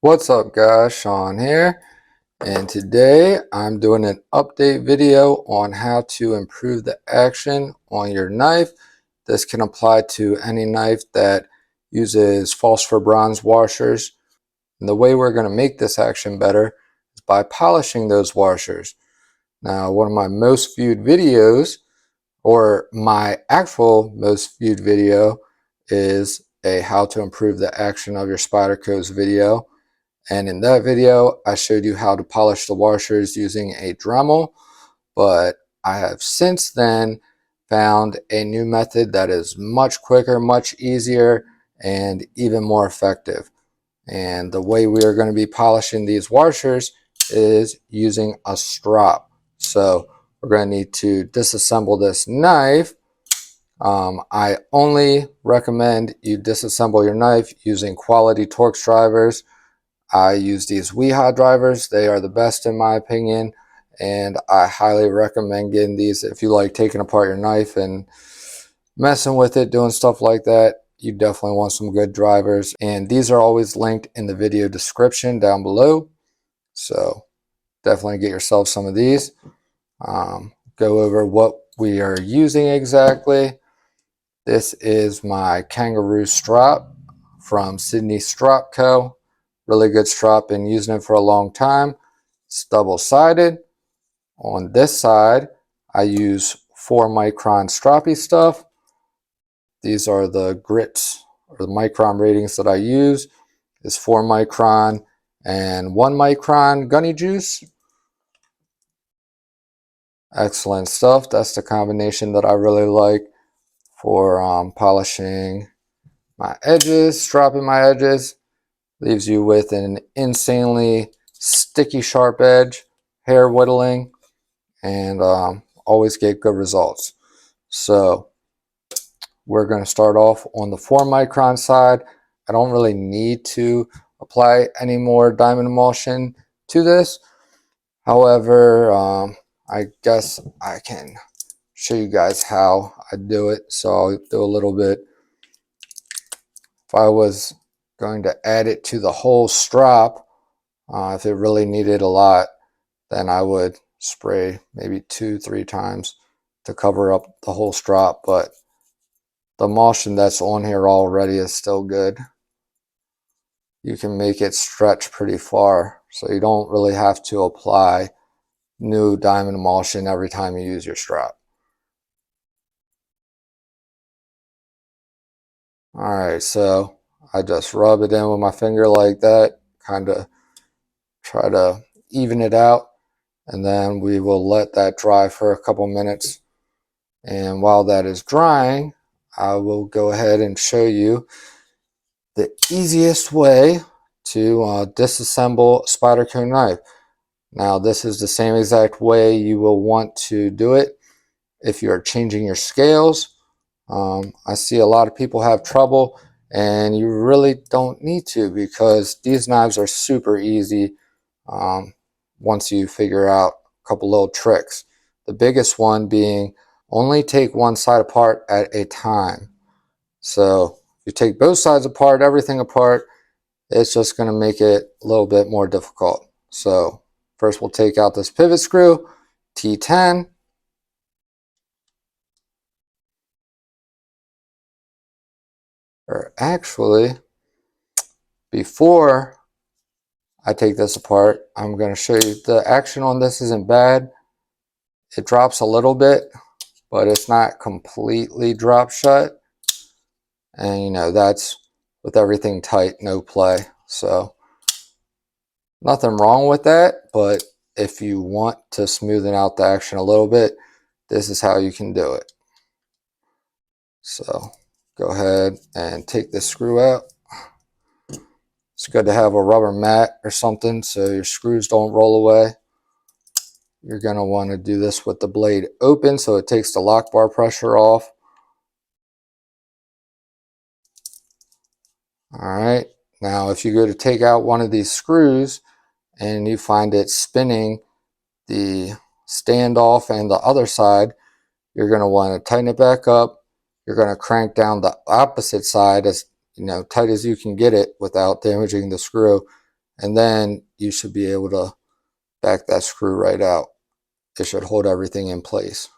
What's up guys, Sean here, and today I'm doing an update video on how to improve the action on your knife. This can apply to any knife that uses phosphor bronze washers. And the way we're going to make this action better is by polishing those washers. Now, one of my most viewed videos, or my actual most viewed video, is a how to improve the action of your Spyderco's video. And in that video, I showed you how to polish the washers using a Dremel, but I have since then found a new method that is much quicker, much easier, and even more effective. And the way we are going to be polishing these washers is using a strop. So we're going to need to disassemble this knife. I only recommend you disassemble your knife using quality TORX drivers. I use these Wiha drivers. They are the best in my opinion, and I highly recommend getting these if you like taking apart your knife and messing with it, doing stuff like that. You definitely want some good drivers, and these are always linked in the video description down below, so definitely get yourself some of these. Go over what we are using exactly. This is my Kangaroo strop from Sydney Strop Co. Really good strop, been using it for a long time. It's double-sided. On this side, I use 4 micron stroppy stuff. These are the grits or the micron ratings that I use. Is 4 micron and 1 micron gunny juice. Excellent stuff. That's the combination that I really like for polishing my edges, stropping my edges. Leaves you with an insanely sticky sharp edge, hair whittling, and always get good results. So we're going to start off on the 4 micron side. I don't really need to apply any more diamond emulsion to this. However, I guess I can show you guys how I do it. So I'll do a little bit. If I was going to add it to the whole strop, if it really needed a lot, then I would spray maybe 2-3 times to cover up the whole strop, but the emulsion that's on here already is still good. You can make it stretch pretty far, so you don't really have to apply new diamond emulsion every time you use your strap. Alright, so I just rub it in with my finger like that, kind of try to even it out, and then we will let that dry for a couple minutes. And while that is drying, I will go ahead and show you the easiest way to disassemble a Spyderco knife. Now, this is the same exact way you will want to do it if you are changing your scales. I see a lot of people have trouble, and you really don't need to, because these knives are super easy once you figure out a couple little tricks. The biggest one being only take one side apart at a time. So if you take both sides apart, everything apart, it's just going to make it a little bit more difficult. So first we'll take out this pivot screw, T10. Or actually, before I take this apart, I'm going to show you the action on this isn't bad. It drops a little bit, but it's not completely drop shut. And you know, that's with everything tight, no play. So nothing wrong with that, but if you want to smoothen out the action a little bit, this is how you can do it. So go ahead and take this screw out. It's good to have a rubber mat or something so your screws don't roll away. You're going to want to do this with the blade open so it takes the lock bar pressure off. Alright, now if you go to take out one of these screws and you find it spinning the standoff and the other side, you're going to want to tighten it back up. You're going to crank down the opposite side as tight as you can get it without damaging the screw, and then you should be able to back that screw right out. It should hold everything in place.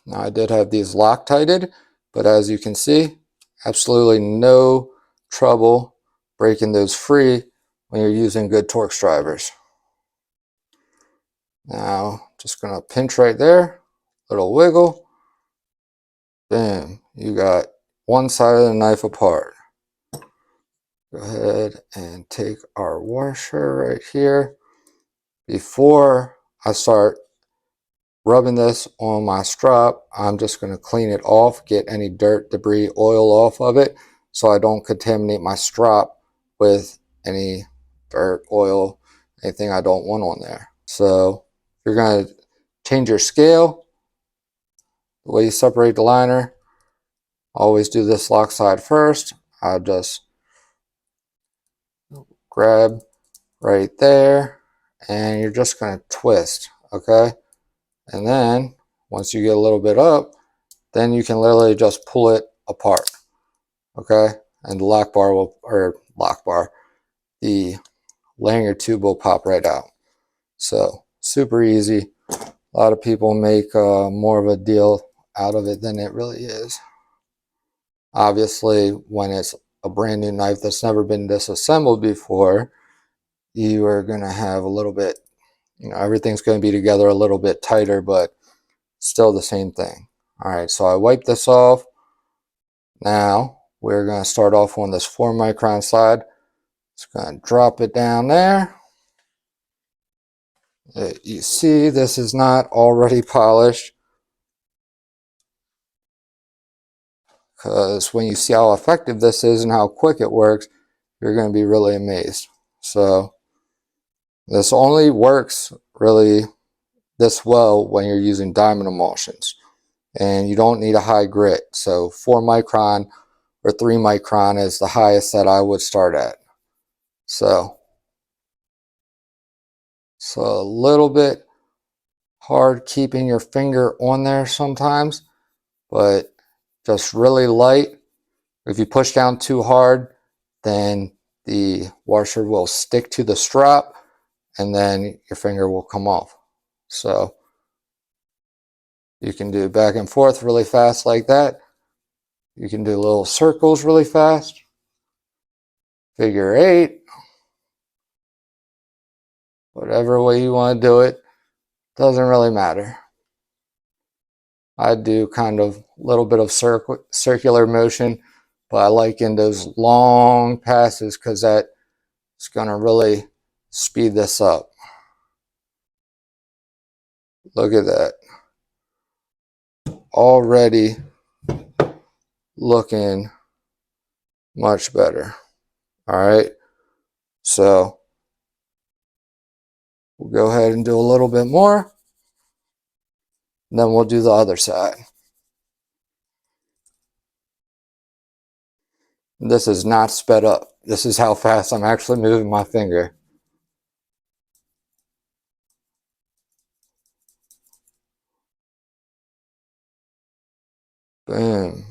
Now I did have these Loctited, but as you can see, absolutely no trouble breaking those free when you're using good Torx drivers. Now just gonna pinch right there, little wiggle, boom, you got one side of the knife apart. Go ahead and take our washer right here. Before I start rubbing this on my strop, I'm just going to clean it off, get any dirt, debris, oil off of it so I don't contaminate my strop with any dirt, oil, anything I don't want on there. So if you're going to change your scale, the way you separate the liner, always do this lock side first. I'll just grab right there and you're just going to twist, okay? And then once you get a little bit up, then you can literally just pull it apart, okay? And the lock bar will, or lock bar, the lanyard tube will pop right out. So super easy. A lot of people make more of a deal out of it than it really is. Obviously, when it's a brand new knife that's never been disassembled before, you are going to have a little bit, you know, everything's going to be together a little bit tighter, but still the same thing. All right, so I wiped this off. Now we're going to start off on this 4 micron side. Just going to drop it down there. You see this is not already polished, because when you see how effective this is and how quick it works, you're going to be really amazed. So this only works really this well when you're using diamond emulsions, and you don't need a high grit. So 4 micron or 3 micron is the highest that I would start at. So it's a little bit hard keeping your finger on there sometimes, but just really light. If you push down too hard, then the washer will stick to the strap and then your finger will come off. So you can do back and forth really fast like that. You can do little circles really fast. Figure 8. Whatever way you want to do it, doesn't really matter. I do kind of a little bit of circular motion, but I like in those long passes because that is going to really speed this up. Look at that. Already looking much better. All right, so we'll go ahead and do a little bit more, and then we'll do the other side. This is not sped up. This is how fast I'm actually moving my finger. Boom.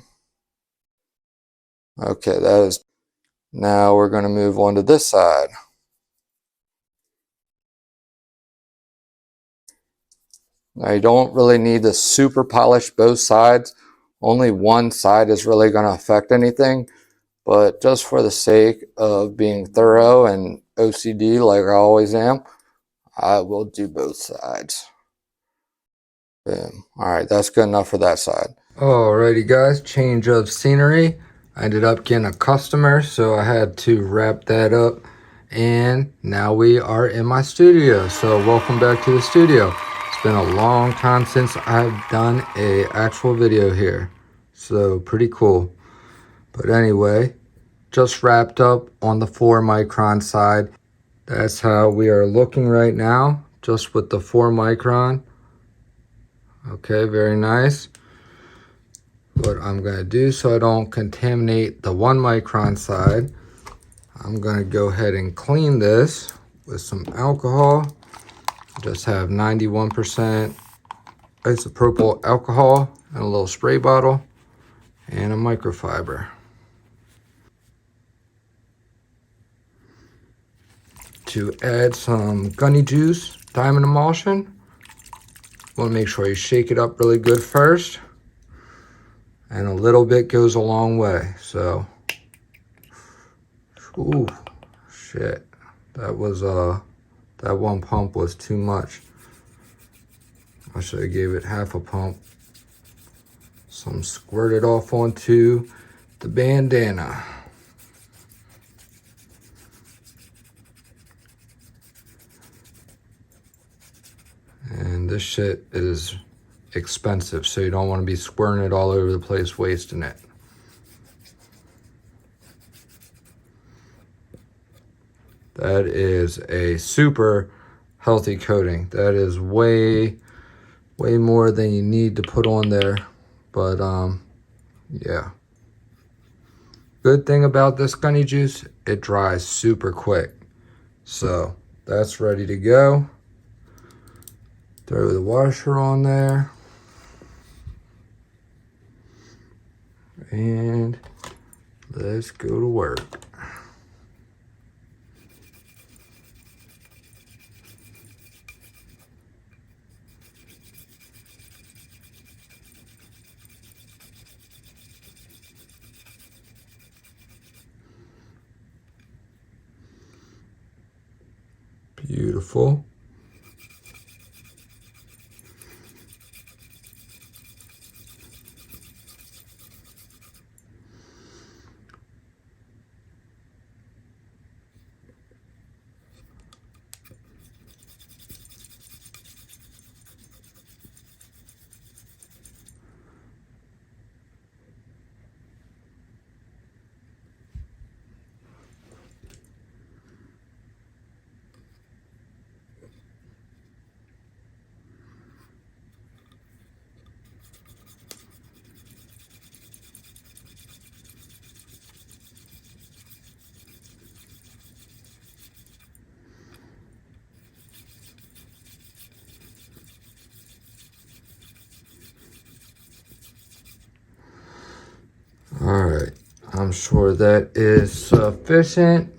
Okay, that is. Now we're going to move on to this side. Now you don't really need to super polish both sides. Only one side is really going to affect anything. But just for the sake of being thorough and OCD like I always am, I will do both sides. Boom. Alright, that's good enough for that side. Alrighty guys, change of scenery. I ended up getting a customer, so I had to wrap that up. And now we are in my studio. So welcome back to the studio. It's been a long time since I've done a actual video here. So pretty cool. But anyway, just wrapped up on the 4 micron side. That's how we are looking right now, just with the 4 micron. Okay, very nice. What I'm going to do so I don't contaminate the 1 micron side, I'm going to go ahead and clean this with some alcohol. Just have 91% isopropyl alcohol and a little spray bottle and a microfiber. to add some gunny juice, diamond emulsion. Want to make sure you shake it up really good first. And a little bit goes a long way. So, ooh, shit. That was, that one pump was too much. I should have gave it half a pump. Some squirted off onto the bandana. And this shit is expensive, so you don't want to be squirting it all over the place, wasting it. That is a super healthy coating. That is way more than you need to put on there. But yeah. Good thing about this gunny juice, it dries super quick. So that's ready to go. Throw the washer on there. And let's go to work. Beautiful. All right, I'm sure that is sufficient.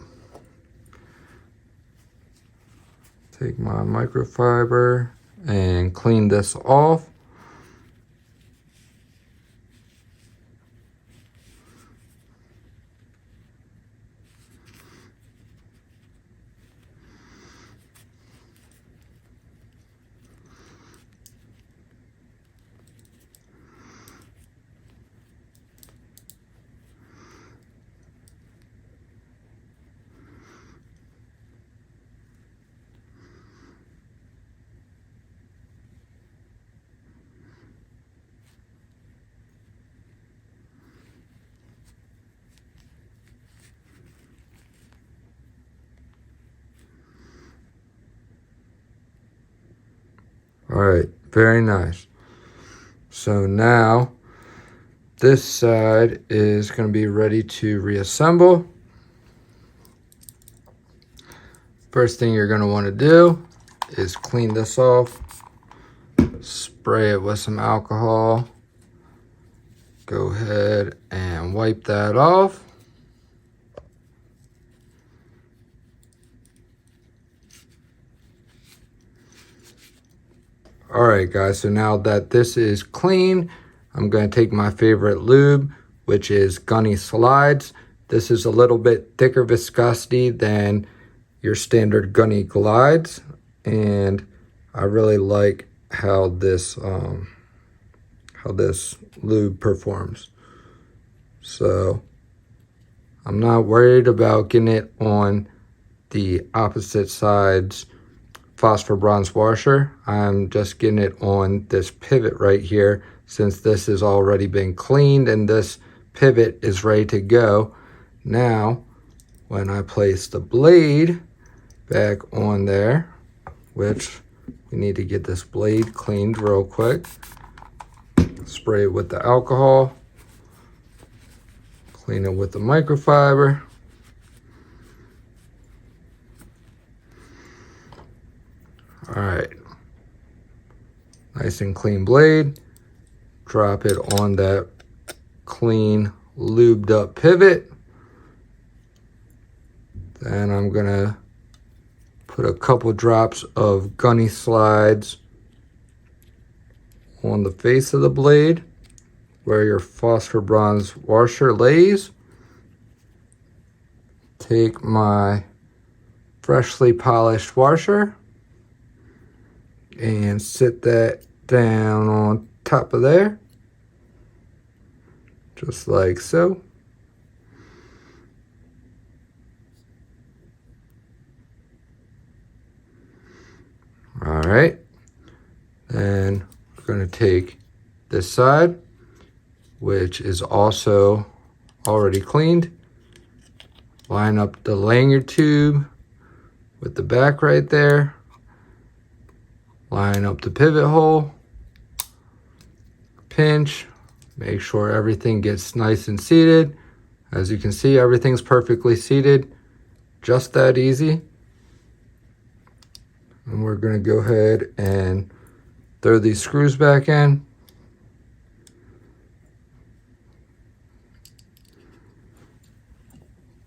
Take my microfiber and clean this off. All right, very nice. So now this side is going to be ready to reassemble. First thing you're going to want to do is clean this off. Spray it with some alcohol. Go ahead and wipe that off. All right, guys, so now that this is clean, I'm going to take my favorite lube, which is Gunny Slides. This is a little bit thicker viscosity than your standard Gunny Glides, and I really like how this lube performs. So I'm not worried about getting it on the opposite side's phosphor bronze washer. I'm just getting it on this pivot right here, since this has already been cleaned and this pivot is ready to go. Now when I place the blade back on there, which we need to get this blade cleaned real quick, spray it with the alcohol, clean it with the microfiber. All right, nice and clean blade. Drop it on that clean lubed up pivot. Then I'm gonna Put a couple drops of gunny slides on the face of the blade where your phosphor bronze washer lays. Take my freshly polished washer and sit that down on top of there, just like so. All right, then we're going to take this side, which is also already cleaned. Line up the lanyard tube with the back right there. Line up the pivot hole. Pinch. Make sure everything gets nice and seated. As you can see, everything's perfectly seated. Just that easy. And we're going to go ahead and throw these screws back in.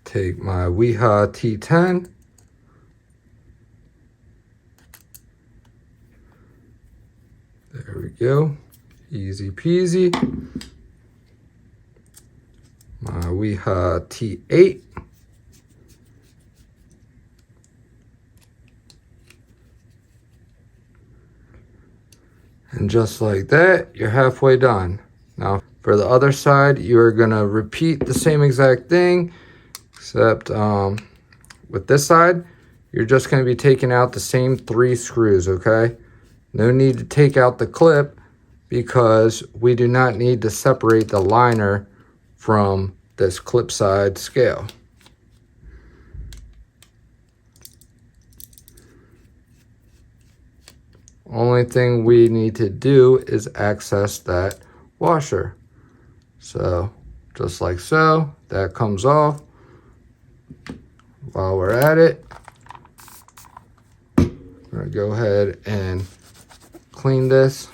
Take my Wiha T10. There we go. Easy peasy. My Wiha T8. And just like that, you're halfway done. Now, for the other side, you're gonna repeat the same exact thing, except with this side, you're just gonna be taking out the same 3 screws, okay? No need to take out the clip because we do not need to separate the liner from this clip side scale. Only thing we need to do is access that washer. So just like so, that comes off. While we're at it, I'm gonna go ahead and clean this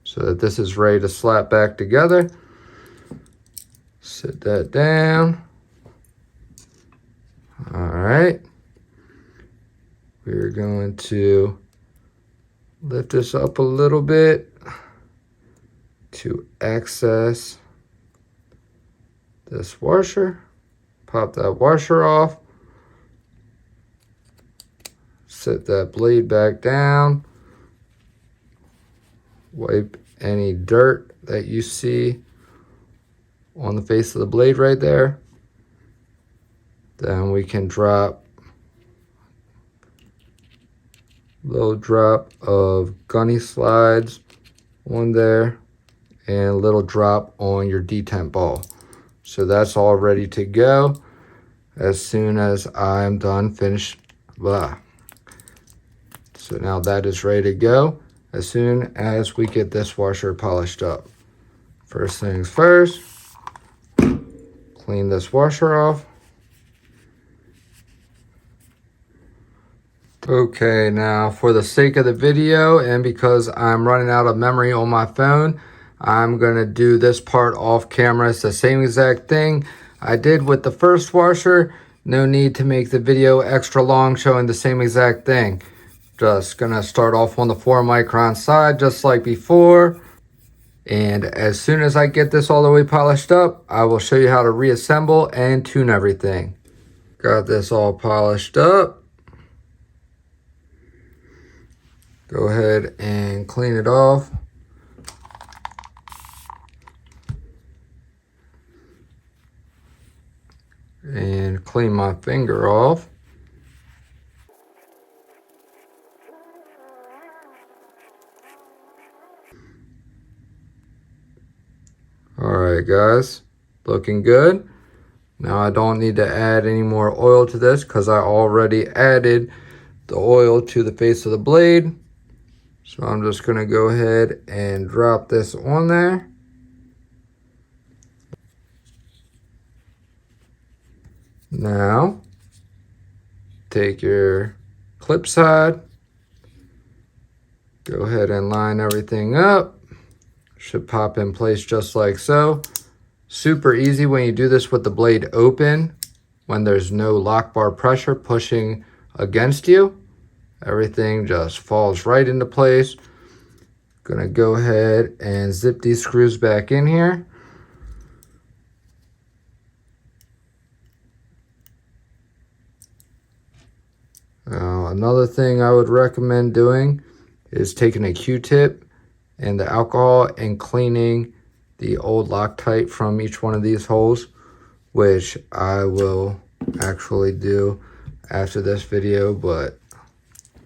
so that this is ready to slap back together. Sit that down. All right. We're going to lift this up a little bit to access this washer. Pop that washer off. Set that blade back down. Wipe any dirt that you see on the face of the blade right there. Then we can drop a little drop of gunny slides on there and a little drop on your detent ball. So that's all ready to go as soon as I'm done finished. Blah. So now that is ready to go as soon as we get this washer polished up. First things first, clean this washer off. Okay, now for the sake of the video and because I'm running out of memory on my phone, I'm gonna do this part off camera. It's the same exact thing I did with the first washer. No need to make the video extra long showing the same exact thing. Just gonna start off on the 4-micron side just like before. And as soon as I get this all the way polished up, I will show you how to reassemble and tune everything. Got this all polished up. Go ahead and clean it off. And clean my finger off. Alright guys, looking good. Now I don't need to add any more oil to this because I already added the oil to the face of the blade. So I'm just going to go ahead and drop this on there. Now, take your clip side, go ahead and line everything up. Should pop in place just like so. Super easy when you do this with the blade open. when there's no lock bar pressure pushing against you. Everything just falls right into place. Gonna go ahead and zip these screws back in here. Now, another thing I would recommend doing is taking a Q-tip and the alcohol and cleaning the old Loctite from each one of these holes, which I will actually do after this video, but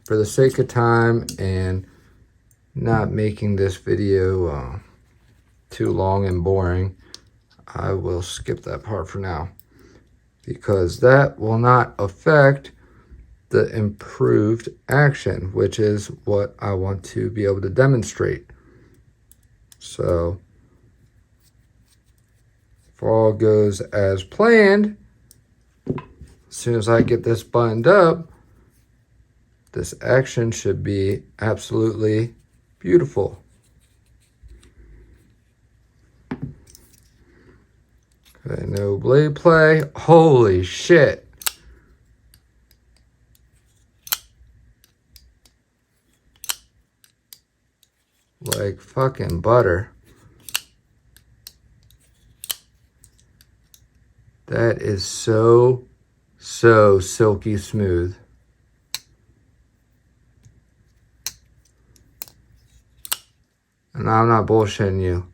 for the sake of time and not making this video too long and boring, I will skip that part for now, because that will not affect the improved action, which is what I want to be able to demonstrate. So if all goes as planned, as soon as I get this buttoned up, this action should be absolutely beautiful. Okay, no blade play. Holy shit. Like fucking butter. That is so silky smooth. And I'm not bullshitting you.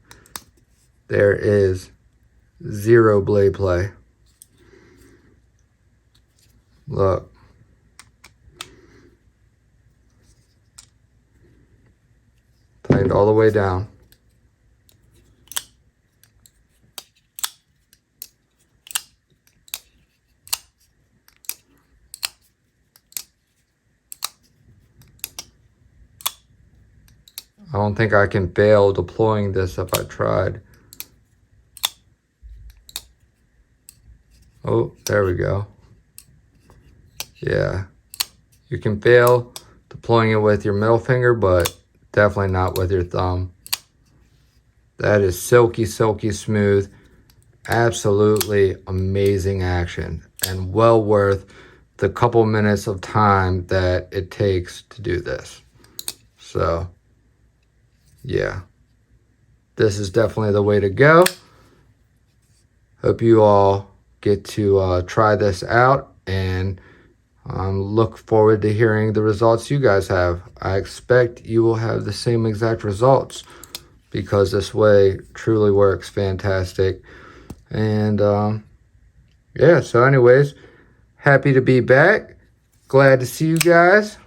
There is zero blade play. Look. Tightened all the way down. I don't think I can fail deploying this if I tried. Oh, there we go. Yeah. You can fail deploying it with your middle finger, but definitely not with your thumb. That is silky smooth. Absolutely amazing action, and well worth the couple minutes of time that it takes to do this. So yeah, this is definitely the way to go. Hope you all get to try this out, and look forward to hearing the results you guys have. I expect you will have the same exact results, because this way truly works fantastic. And yeah, so anyways, happy to be back. Glad to see you guys.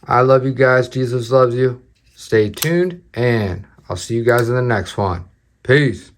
I love you guys. Jesus loves you. Stay tuned, and I'll see you guys in the next one. Peace.